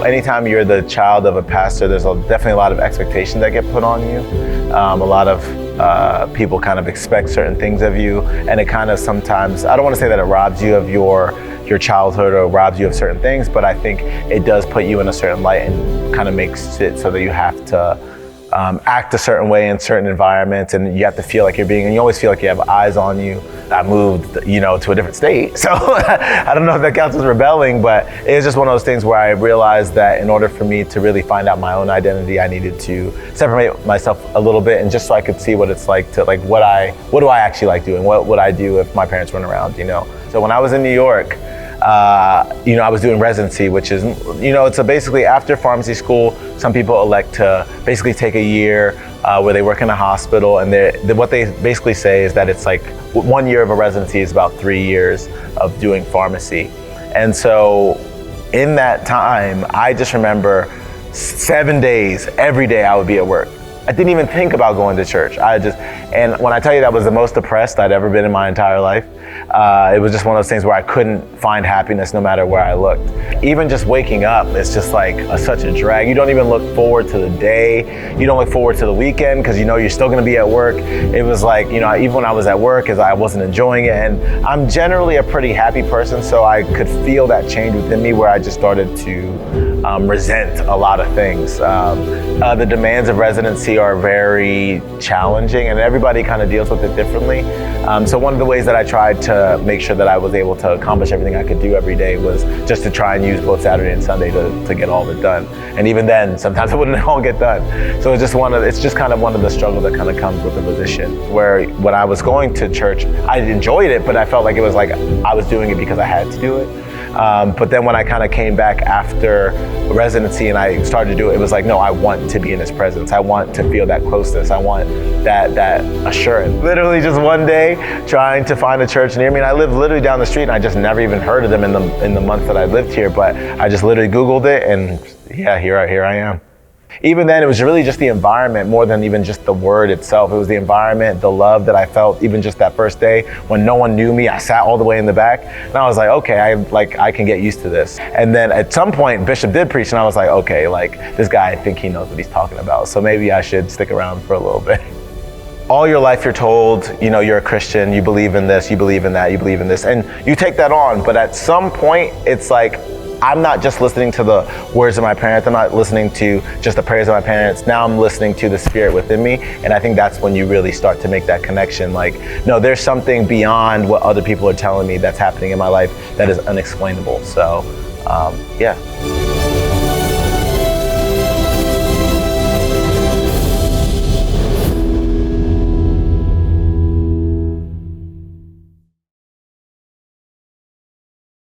anytime you're the child of a pastor, there's definitely a lot of expectations that get put on you. A lot of people kind of expect certain things of you, and it kind of sometimes, I don't want to say that it robs you of your childhood or robs you of certain things, but I think it does put you in a certain light and kind of makes it so that you have to act a certain way in certain environments, and you have to feel like and you always feel like you have eyes on you. I moved, to a different state, so I don't know if that counts as rebelling, but it was just one of those things where I realized that in order for me to really find out my own identity, I needed to separate myself a little bit, and just so I could see what it's like to, like, what do I actually like doing? What would I do if my parents weren't around, So when I was in New York, I was doing residency, which is, it's basically after pharmacy school, some people elect to basically take a year where they work in a hospital, and what they basically say is that it's like 1 year of a residency is about 3 years of doing pharmacy. And so in that time, I just remember 7 days, every day I would be at work. I didn't even think about going to church. And when I tell you that was the most depressed I'd ever been in my entire life, it was just one of those things where I couldn't find happiness no matter where I looked. Even just waking up, it's just like such a drag. You don't even look forward to the day. You don't look forward to the weekend because you're still gonna be at work. It was like, even when I was at work, I wasn't enjoying it. And I'm generally a pretty happy person, so I could feel that change within me where I just started to resent a lot of things. The demands of residency are very challenging, and everybody kind of deals with it differently. So one of the ways that I tried to make sure that I was able to accomplish everything I could do every day was just to try and use both Saturday and Sunday to get all of it done. And even then, sometimes it wouldn't all get done. So it's just kind of one of the struggles that kind of comes with the position, where when I was going to church, I enjoyed it, but I felt like it was like I was doing it because I had to do it. But then when I kind of came back after residency and I started to do it, it was like, no, I want to be in his presence. I want to feel that closeness. I want that assurance. Literally just one day trying to find a church near me. And I lived literally down the street, and I just never even heard of them in the month that I lived here. But I just literally Googled it, and yeah, here I am. Even then, it was really just the environment more than even just the word itself. It was the environment, the love that I felt even just that first day when no one knew me. I sat all the way in the back, and I was like, okay, I can get used to this. And then at some point, Bishop did preach, and I was like, okay, this guy, I think he knows what he's talking about, so maybe I should stick around for a little bit. All your life you're told, you're a Christian, you believe in this, you believe in that, you believe in this, and you take that on, but at some point, it's like, I'm not just listening to the words of my parents. I'm not listening to just the prayers of my parents. Now I'm listening to the Spirit within me. And I think that's when you really start to make that connection. Like, no, there's something beyond what other people are telling me that's happening in my life that is unexplainable. So, yeah.